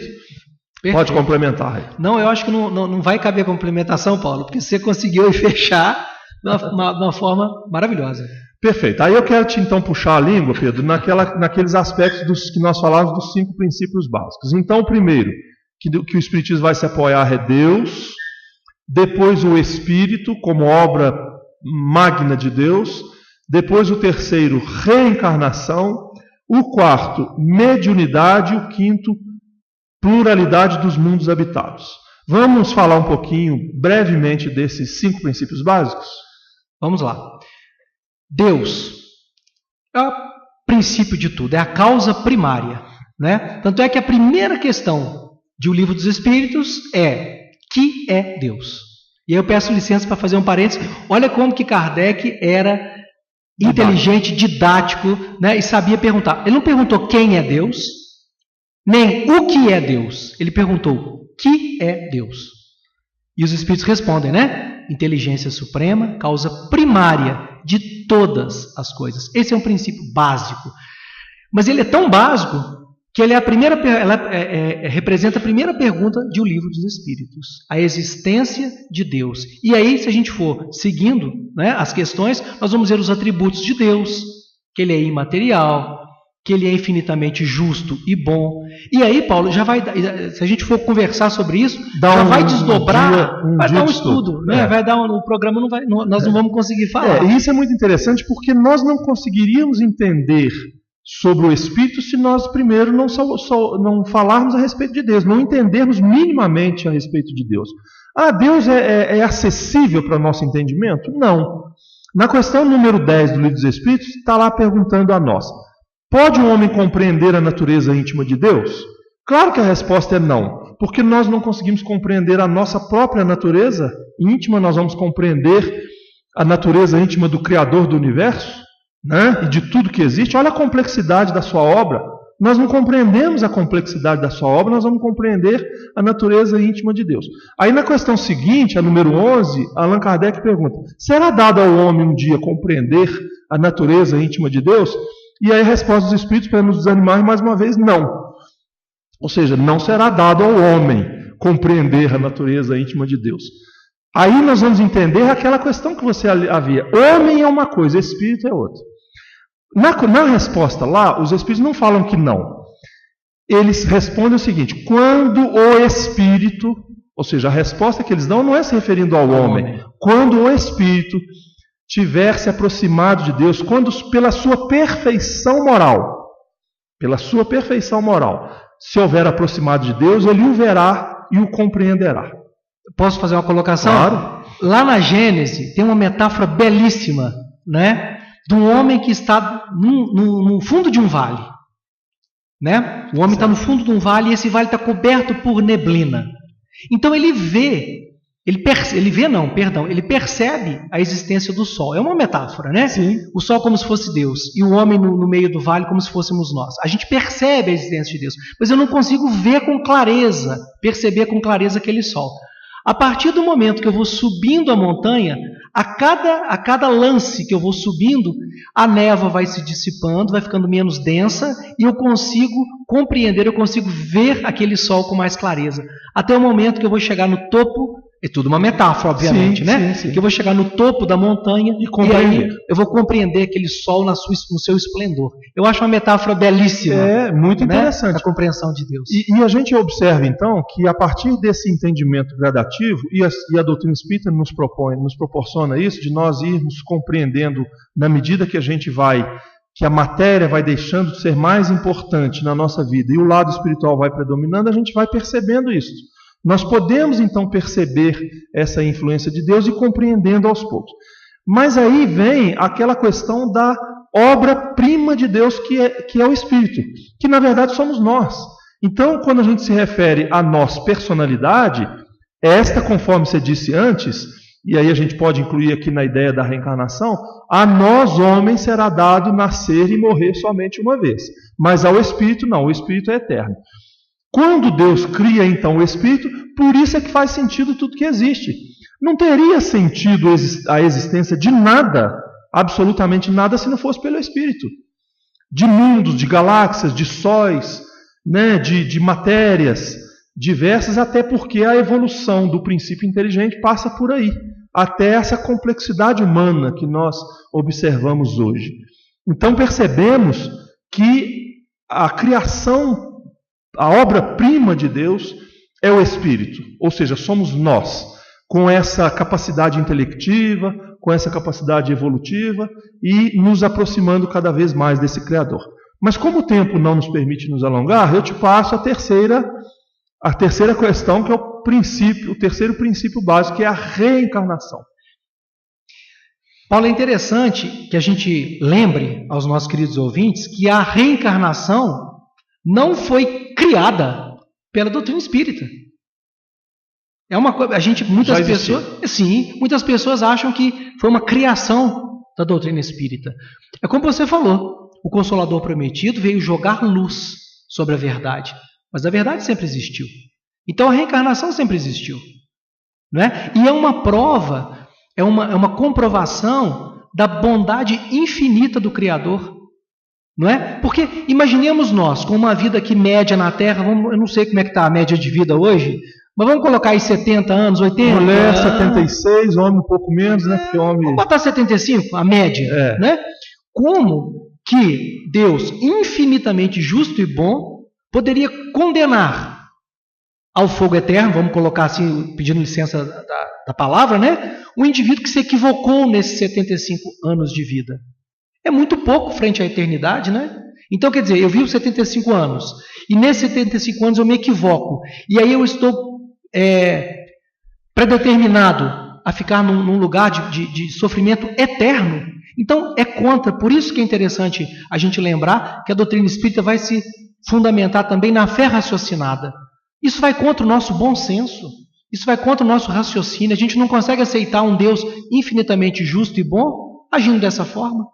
Speaker 2: Perfeito. Pode complementar.
Speaker 3: Não, eu acho que não vai caber complementação, Paulo, porque você conseguiu fechar de uma forma maravilhosa.
Speaker 2: Perfeito. Aí eu quero te então puxar a língua, Pedro, naqueles aspectos que nós falávamos dos 5 princípios básicos. Então, o primeiro, que o Espiritismo vai se apoiar é Deus, depois o Espírito, como obra magna de Deus, depois o terceiro, reencarnação, o quarto, mediunidade, e o quinto, pluralidade dos mundos habitados. Vamos falar um pouquinho, brevemente, desses 5 princípios básicos?
Speaker 3: Vamos lá. Deus é o princípio de tudo, é a causa primária, né? Tanto é que a primeira questão de O Livro dos Espíritos é: que é Deus? E aí eu peço licença para fazer um parênteses. Olha como que Kardec era inteligente, didático, né? E sabia perguntar. Ele não perguntou quem é Deus, nem o que é Deus. Ele perguntou: que é Deus? E os Espíritos respondem, né? Inteligência suprema, causa primária de todas as coisas. Esse é um princípio básico. Mas ele é tão básico que ele é representa a primeira pergunta de O Livro dos Espíritos. A existência de Deus. E aí, se a gente for seguindo, né, as questões, nós vamos ver os atributos de Deus. Que ele é imaterial, que ele é infinitamente justo e bom. E aí, Paulo, já vai, se a gente for conversar sobre isso, já vai desdobrar, vai dar um estudo, né? Vai dar o programa nós não vamos conseguir falar.
Speaker 2: E isso é muito interessante porque nós não conseguiríamos entender sobre o Espírito se nós primeiro não falarmos a respeito de Deus, não entendermos minimamente a respeito de Deus. Deus é acessível para o nosso entendimento? Não. Na questão número 10 do Livro dos Espíritos, está lá perguntando a nós: pode um homem compreender a natureza íntima de Deus? Claro que a resposta é não, porque nós não conseguimos compreender a nossa própria natureza íntima, nós vamos compreender a natureza íntima do Criador do Universo, né? E de tudo que existe. Olha a complexidade da sua obra. Nós não compreendemos a complexidade da sua obra, nós vamos compreender a natureza íntima de Deus. Aí na questão seguinte, a número 11, Allan Kardec pergunta: será dado ao homem um dia compreender a natureza íntima de Deus? E aí a resposta dos Espíritos, para nos desanimar mais uma vez, não. Ou seja, não será dado ao homem compreender a natureza íntima de Deus. Aí nós vamos entender aquela questão que você havia. Homem é uma coisa, Espírito é outra. Na resposta lá, os Espíritos não falam que não. Eles respondem o seguinte: quando o Espírito, ou seja, a resposta que eles dão não é se referindo ao homem. Quando o Espírito tiver se aproximado de Deus, quando pela sua perfeição moral, se houver aproximado de Deus, ele o verá e o compreenderá.
Speaker 3: Posso fazer uma colocação?
Speaker 2: Claro.
Speaker 3: Lá na Gênesis tem uma metáfora belíssima, né? De um homem que está no fundo de um vale, né? O homem está no fundo de um vale e esse vale está coberto por neblina. Então ele vê Ele percebe a existência do sol. É uma metáfora, né?
Speaker 2: Sim.
Speaker 3: O sol como se fosse Deus e o homem no meio do vale como se fôssemos nós. A gente percebe a existência de Deus, mas eu não consigo ver com clareza, perceber com clareza aquele sol. A partir do momento que eu vou subindo a montanha, a cada lance que eu vou subindo, a névoa vai se dissipando, vai ficando menos densa e eu consigo compreender, eu consigo ver aquele sol com mais clareza. Até o momento que eu vou chegar no topo, é tudo uma metáfora, obviamente, né?
Speaker 2: Sim.
Speaker 3: Que eu vou chegar no topo da montanha e aí eu vou compreender aquele sol no seu esplendor. Eu acho uma metáfora belíssima.
Speaker 2: É, muito interessante.
Speaker 3: A compreensão de Deus.
Speaker 2: E a gente observa, então, que a partir desse entendimento gradativo, e a doutrina espírita nos proporciona isso, de nós irmos compreendendo, na medida que a gente que a matéria vai deixando de ser mais importante na nossa vida, e o lado espiritual vai predominando, a gente vai percebendo isso. Nós podemos, então, perceber essa influência de Deus e compreendendo aos poucos. Mas aí vem aquela questão da obra-prima de Deus, que é o Espírito, que na verdade somos nós. Então, quando a gente se refere a nós, personalidade, esta, conforme você disse antes, e aí a gente pode incluir aqui na ideia da reencarnação, a nós, homens, será dado nascer e morrer somente uma vez. Mas ao Espírito, não, o Espírito é eterno. Quando Deus cria, então, o Espírito, por isso é que faz sentido tudo que existe. Não teria sentido a existência de nada, absolutamente nada, se não fosse pelo Espírito. De mundos, de galáxias, de sóis, né, de matérias diversas, até porque a evolução do princípio inteligente passa por aí, até essa complexidade humana que nós observamos hoje. Então percebemos que a criação, a obra-prima de Deus é o Espírito, ou seja, somos nós, com essa capacidade intelectiva, com essa capacidade evolutiva e nos aproximando cada vez mais desse Criador. Mas como o tempo não nos permite nos alongar, eu te passo a terceira questão, que é o terceiro princípio básico, que é a reencarnação.
Speaker 3: Paulo, é interessante que a gente lembre aos nossos queridos ouvintes que a reencarnação não foi criada pela doutrina espírita. É uma coisa, muitas pessoas acham que foi uma criação da doutrina espírita. É como você falou, o Consolador Prometido veio jogar luz sobre a verdade, mas a verdade sempre existiu. Então a reencarnação sempre existiu, não é? E é uma prova, é uma comprovação da bondade infinita do Criador. Não é? Porque imaginemos nós, com uma vida aqui média na Terra, eu não sei como é que está a média de vida hoje, mas vamos colocar aí 70 anos, 80?
Speaker 2: Mulher 76, homem um pouco menos, né? Porque homem...
Speaker 3: Vamos botar 75, a média. Né? Como que Deus, infinitamente justo e bom, poderia condenar ao fogo eterno, vamos colocar assim, pedindo licença da palavra, né? O indivíduo que se equivocou nesses 75 anos de vida? É muito pouco frente à eternidade, né? Então, quer dizer, eu vivo 75 anos, e nesses 75 anos eu me equivoco, e aí eu estou predeterminado a ficar num lugar de sofrimento eterno. Então, é contra, por isso que é interessante a gente lembrar que a doutrina espírita vai se fundamentar também na fé raciocinada. Isso vai contra o nosso bom senso, isso vai contra o nosso raciocínio. A gente não consegue aceitar um Deus infinitamente justo e bom agindo dessa forma.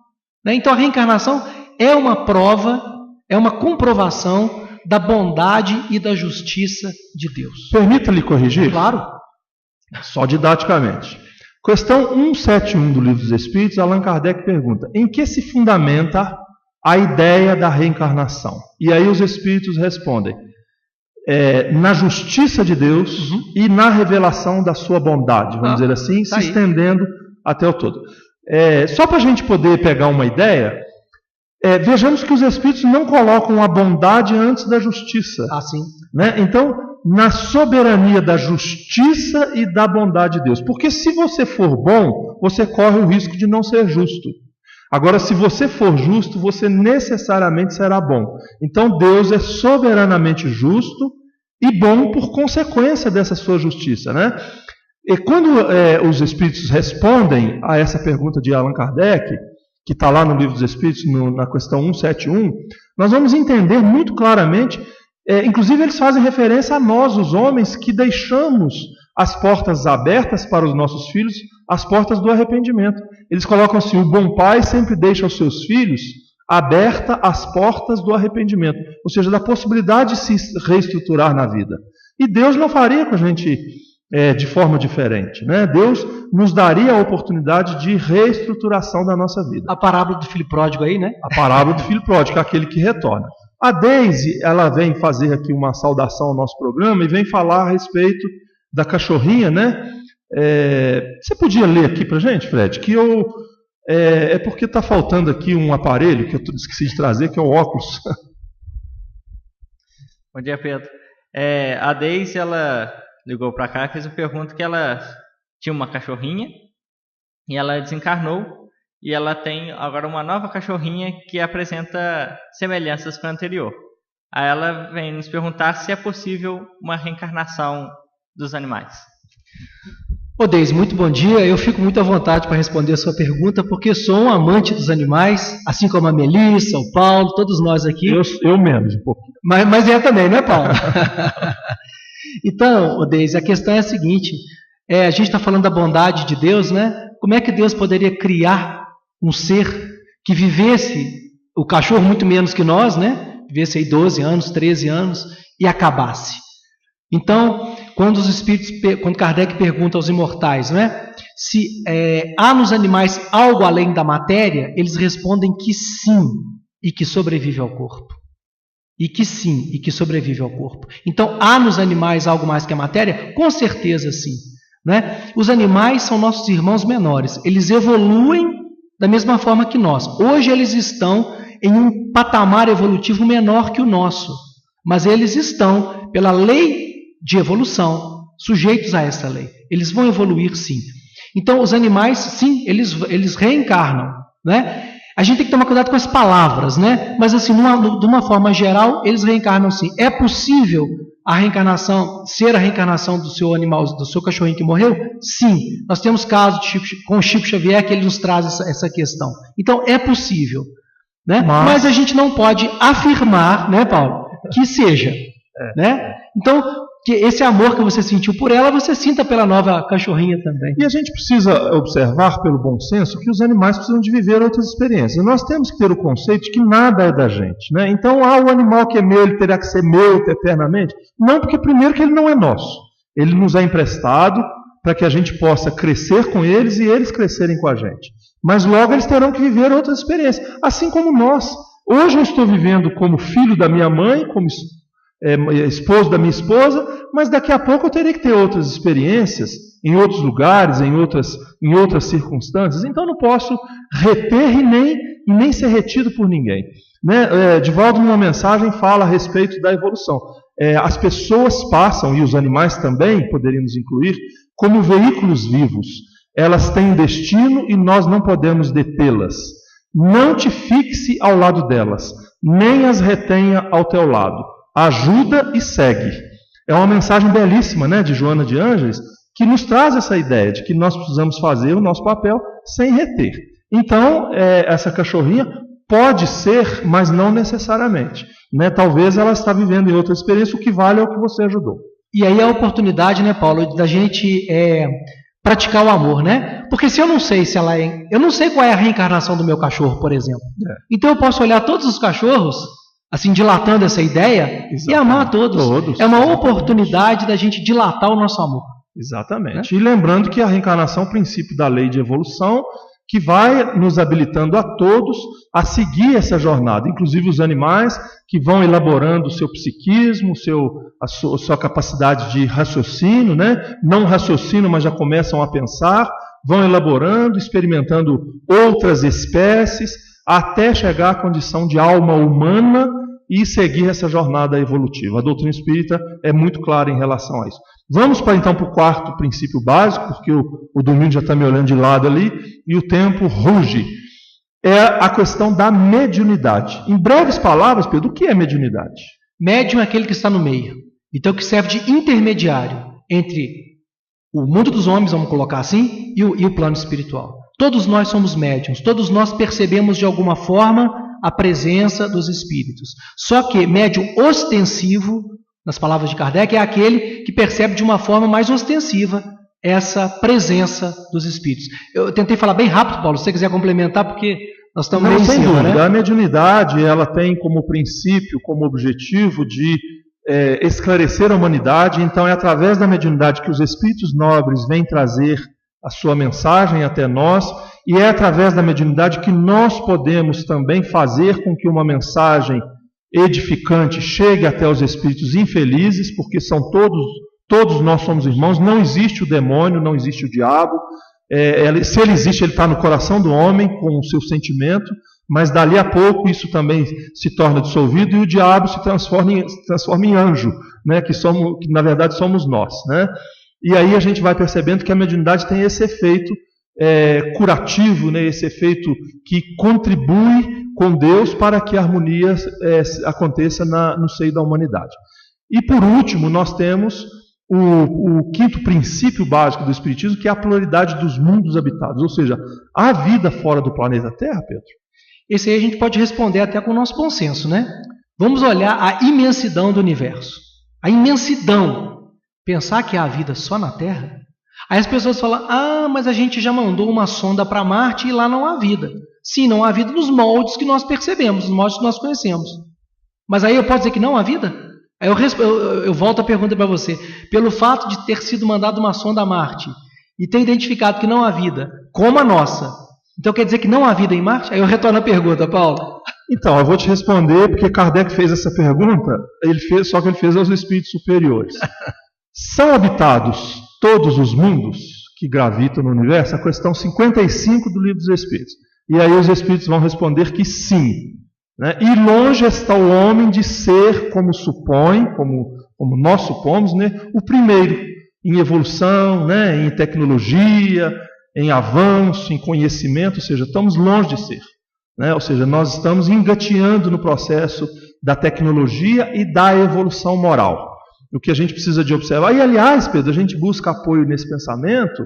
Speaker 3: Então a reencarnação é uma prova, é uma comprovação da bondade e da justiça de Deus.
Speaker 2: Permita-lhe corrigir?
Speaker 3: Claro.
Speaker 2: Só didaticamente. Questão 171 do Livro dos Espíritos, Allan Kardec pergunta: em que se fundamenta a ideia da reencarnação? E aí os Espíritos respondem: na justiça de Deus e na revelação da sua bondade, vamos dizer assim, se estendendo até o todo. Só para a gente poder pegar uma ideia, vejamos que os Espíritos não colocam a bondade antes da justiça.
Speaker 3: Sim.
Speaker 2: Né? Então, na soberania da justiça e da bondade de Deus. Porque se você for bom, você corre o risco de não ser justo. Agora, se você for justo, você necessariamente será bom. Então, Deus é soberanamente justo e bom por consequência dessa sua justiça, né? E quando os Espíritos respondem a essa pergunta de Allan Kardec, que está lá no Livro dos Espíritos, na questão 171, nós vamos entender muito claramente, inclusive eles fazem referência a nós, os homens, que deixamos as portas abertas para os nossos filhos, as portas do arrependimento. Eles colocam assim: o bom pai sempre deixa aos seus filhos aberta as portas do arrependimento, ou seja, da possibilidade de se reestruturar na vida. E Deus não faria com a gente de forma diferente, né? Deus nos daria a oportunidade de reestruturação da nossa vida.
Speaker 3: A parábola do filho pródigo aí, né?
Speaker 2: A parábola do filho pródigo, aquele que retorna. A Deise, ela vem fazer aqui uma saudação ao nosso programa e vem falar a respeito da cachorrinha, né? Você podia ler aqui pra gente, Fred? Que é porque está faltando aqui um aparelho que eu esqueci de trazer, que é o óculos.
Speaker 4: Bom dia, Pedro. A Deise, ela ligou para cá e fez uma pergunta que ela tinha uma cachorrinha e ela desencarnou e ela tem agora uma nova cachorrinha que apresenta semelhanças com a anterior. Aí ela vem nos perguntar se é possível uma reencarnação dos animais.
Speaker 3: Ô Deise, muito bom dia. Eu fico muito à vontade para responder a sua pergunta, porque sou um amante dos animais, assim como a Melissa, o Paulo, todos nós aqui.
Speaker 2: Eu menos um pouquinho.
Speaker 3: Mas é também, né, Paulo? Então, ô Deise, a questão é a seguinte: a gente está falando da bondade de Deus, né? Como é que Deus poderia criar um ser que vivesse, o cachorro muito menos que nós, né? Vivesse aí 12 anos, 13 anos e acabasse? Então, quando Kardec pergunta aos imortais, né, se há nos animais algo além da matéria, eles respondem que sim, e que sobrevive ao corpo. E que sim, e que sobrevive ao corpo. Então, há nos animais algo mais que a matéria? Com certeza sim. Né? Os animais são nossos irmãos menores. Eles evoluem da mesma forma que nós. Hoje eles estão em um patamar evolutivo menor que o nosso. Mas eles estão, pela lei de evolução, sujeitos a essa lei. Eles vão evoluir sim. Então, os animais, sim, eles reencarnam. Né? A gente tem que tomar cuidado com as palavras, né? Mas assim, de uma forma geral, eles reencarnam sim. É possível a reencarnação, ser a reencarnação do seu animal, do seu cachorrinho que morreu? Sim. Nós temos casos com o Chico Xavier que ele nos traz essa questão. Então, é possível. Né? Mas a gente não pode afirmar, né, Paulo, que seja. Né? Então, que esse amor que você sentiu por ela, você sinta pela nova cachorrinha também.
Speaker 2: E a gente precisa observar, pelo bom senso, que os animais precisam de viver outras experiências. Nós temos que ter o conceito de que nada é da gente. Né? Então, o animal que é meu, ele terá que ser meu eternamente? Não, porque primeiro que ele não é nosso. Ele nos é emprestado para que a gente possa crescer com eles e eles crescerem com a gente. Mas logo eles terão que viver outras experiências. Assim como nós. Hoje eu estou vivendo como filho da minha mãe, como esposo da minha esposa, mas daqui a pouco eu terei que ter outras experiências em outros lugares, em outras circunstâncias. Então não posso reter e nem ser retido por ninguém. Né? Divaldo, numa mensagem, fala a respeito da evolução. As pessoas passam, e os animais também, poderíamos incluir, como veículos vivos. Elas têm destino e nós não podemos detê-las. Não te fixe ao lado delas, nem as retenha ao teu lado. Ajuda e segue. É uma mensagem belíssima, né, de Joana de Ângeles, que nos traz essa ideia de que nós precisamos fazer o nosso papel sem reter. Então, essa cachorrinha pode ser, mas não necessariamente. Né? Talvez ela está vivendo em outra experiência, o que vale é o que você ajudou.
Speaker 3: E aí a oportunidade, né, Paulo, da gente praticar o amor, né? Porque se eu não sei eu não sei qual é a reencarnação do meu cachorro, por exemplo. Então eu posso olhar todos os cachorros, assim, dilatando essa ideia, exatamente, e amar a todos. É uma oportunidade da gente dilatar o nosso amor.
Speaker 2: Exatamente. Né? E lembrando que a reencarnação é o princípio da lei de evolução, que vai nos habilitando a todos a seguir essa jornada, inclusive os animais que vão elaborando o seu psiquismo, a sua capacidade de raciocínio, né? Não raciocinam, mas já começam a pensar, vão elaborando, experimentando outras espécies, até chegar à condição de alma humana e seguir essa jornada evolutiva. A doutrina espírita é muito clara em relação a isso. Vamos então para o quarto princípio básico, porque o Domingos já está me olhando de lado ali, e o tempo ruge. É a questão da mediunidade. Em breves palavras, Pedro, o que é mediunidade?
Speaker 3: Médium é aquele que está no meio. Então, que serve de intermediário entre o mundo dos homens, vamos colocar assim, e o plano espiritual. Todos nós somos médiuns, todos nós percebemos de alguma forma a presença dos espíritos. Só que médium ostensivo, nas palavras de Kardec, é aquele que percebe de uma forma mais ostensiva essa presença dos espíritos. Eu tentei falar bem rápido, Paulo, se você quiser complementar, porque nós estamos meio em
Speaker 2: sem
Speaker 3: cima,
Speaker 2: dúvida,
Speaker 3: né?
Speaker 2: A mediunidade, ela tem como princípio, como objetivo de esclarecer a humanidade. Então é através da mediunidade que os espíritos nobres vêm trazer a sua mensagem até nós, e é através da mediunidade que nós podemos também fazer com que uma mensagem edificante chegue até os espíritos infelizes, porque são todos nós somos irmãos, não existe o demônio, não existe o diabo. Se ele existe, ele está no coração do homem, com o seu sentimento, mas dali a pouco isso também se torna dissolvido e o diabo se transforma em anjo, né, que na verdade somos nós, né? E aí a gente vai percebendo que a mediunidade tem esse efeito curativo, né, esse efeito que contribui com Deus para que a harmonia aconteça no seio da humanidade. E por último, nós temos o quinto princípio básico do Espiritismo, que é a pluralidade dos mundos habitados, ou seja, há vida fora do planeta Terra, Pedro?
Speaker 3: Esse aí a gente pode responder até com o nosso bom senso, né? Vamos olhar a imensidão do universo. A imensidão. Pensar que há vida só na Terra? Aí as pessoas falam, mas a gente já mandou uma sonda para Marte e lá não há vida. Sim, não há vida nos moldes que nós percebemos, nos moldes que nós conhecemos. Mas aí eu posso dizer que não há vida? Aí eu volto a pergunta para você. Pelo fato de ter sido mandado uma sonda a Marte e ter identificado que não há vida, como a nossa, então quer dizer que não há vida em Marte? Aí eu retorno a pergunta, Paulo.
Speaker 2: Então, eu vou te responder, porque Kardec fez essa pergunta, só que ele fez aos espíritos superiores. São habitados todos os mundos que gravitam no universo? A questão 55 do Livro dos Espíritos. E aí os espíritos vão responder que sim. Né? E longe está o homem de ser, como supõe, como nós supomos, né? O primeiro em evolução, né? Em tecnologia, em avanço, em conhecimento, ou seja, estamos longe de ser. Né? Ou seja, nós estamos engateando no processo da tecnologia e da evolução moral. O que a gente precisa de observar. E, aliás, Pedro, a gente busca apoio nesse pensamento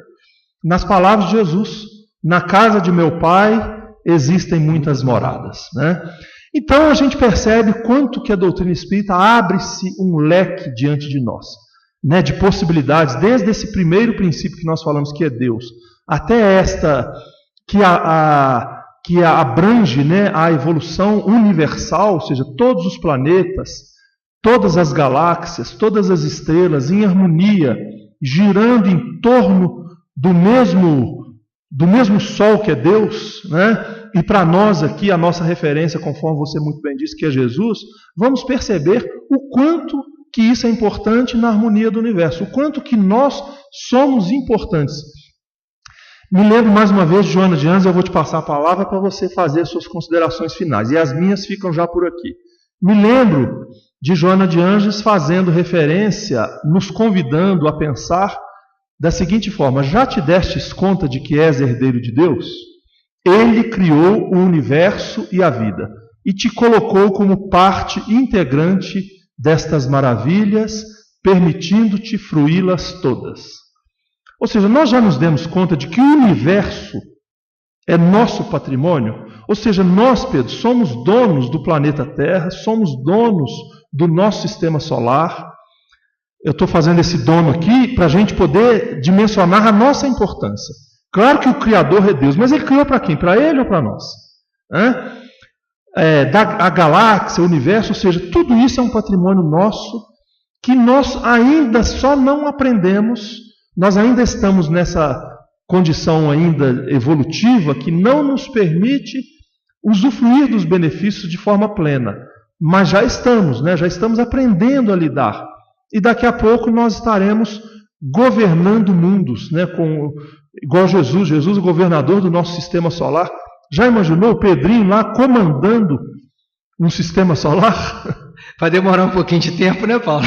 Speaker 2: nas palavras de Jesus. Na casa de meu Pai existem muitas moradas. Né? Então, a gente percebe quanto que a doutrina espírita abre-se um leque diante de nós, né? De possibilidades, desde esse primeiro princípio que nós falamos, que é Deus, até esta que abrange, né, a evolução universal, ou seja, todos os planetas, todas as galáxias, todas as estrelas em harmonia, girando em torno do mesmo Sol que é Deus, né? E para nós aqui, a nossa referência, conforme você muito bem disse, que é Jesus, vamos perceber o quanto que isso é importante na harmonia do universo, o quanto que nós somos importantes. Me lembro mais uma vez de Joana de Anjos, eu vou te passar a palavra para você fazer as suas considerações finais, e as minhas ficam já por aqui. Me lembro de Joana de Anjos fazendo referência, nos convidando a pensar da seguinte forma: já te destes conta de que és herdeiro de Deus? Ele criou o universo e a vida, e te colocou como parte integrante destas maravilhas, permitindo-te fruí-las todas. Ou seja, nós já nos demos conta de que o universo é nosso patrimônio. Ou seja, nós, Pedro, somos donos do planeta Terra, somos donos do nosso sistema solar. Eu estou fazendo esse dono aqui para a gente poder dimensionar a nossa importância. Claro que o Criador é Deus, mas Ele criou para quem? Para Ele ou para nós? A galáxia, o universo, ou seja, tudo isso é um patrimônio nosso que nós ainda só não aprendemos. Nós ainda estamos nessa condição ainda evolutiva que não nos permite usufruir dos benefícios de forma plena. Mas já estamos, né? Já estamos aprendendo a lidar. E daqui a pouco nós estaremos governando mundos, né? Igual Jesus, o governador do nosso sistema solar. Já imaginou o Pedrinho lá comandando um sistema solar?
Speaker 3: Vai demorar um pouquinho de tempo, né, Paulo?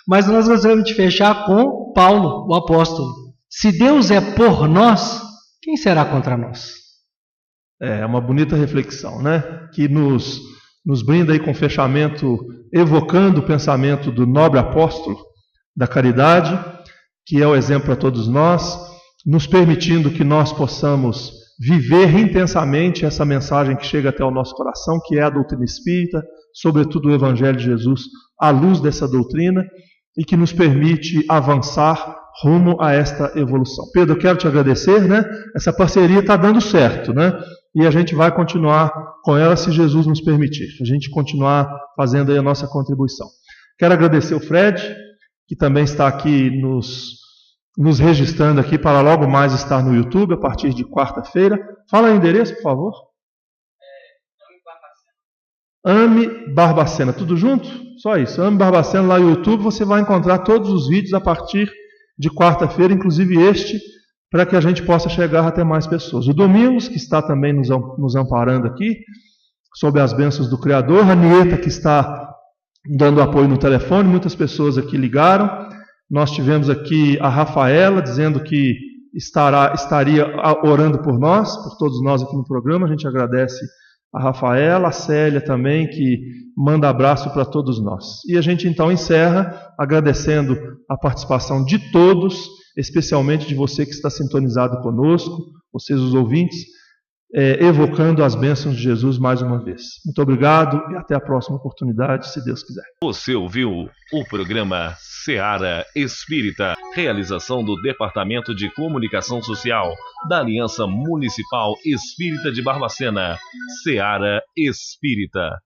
Speaker 3: Mas nós gostaríamos de fechar com Paulo, o apóstolo. Se Deus é por nós, quem será contra nós?
Speaker 2: É uma bonita reflexão, né? Que nos brinda aí com fechamento, evocando o pensamento do nobre apóstolo da caridade, que é o exemplo para todos nós, nos permitindo que nós possamos viver intensamente essa mensagem que chega até o nosso coração, que é a doutrina espírita, sobretudo o Evangelho de Jesus, à luz dessa doutrina e que nos permite avançar rumo a esta evolução. Pedro, eu quero te agradecer, né? Essa parceria está dando certo, né? E a gente vai continuar com ela se Jesus nos permitir. A gente continuar fazendo aí a nossa contribuição. Quero agradecer o Fred, que também está aqui nos registrando aqui para logo mais estar no YouTube a partir de quarta-feira. Fala aí o endereço, por favor. Ame Barbacena, tudo junto? Só isso, Ame Barbacena lá no YouTube, você vai encontrar todos os vídeos a partir de quarta-feira, inclusive este, para que a gente possa chegar até mais pessoas. O Domingos, que está também nos amparando aqui, sob as bênçãos do Criador, a Nieta, que está dando apoio no telefone, muitas pessoas aqui ligaram. Nós tivemos aqui a Rafaela, dizendo que estaria orando por nós, por todos nós aqui no programa. A gente agradece a Rafaela, a Célia também, que manda abraço para todos nós. E a gente então encerra agradecendo a participação de todos, especialmente de você que está sintonizado conosco, vocês os ouvintes, evocando as bênçãos de Jesus mais uma vez. Muito obrigado e até a próxima oportunidade, se Deus quiser.
Speaker 1: Você ouviu o programa Seara Espírita, realização do Departamento de Comunicação Social da Aliança Municipal Espírita de Barbacena, Seara Espírita.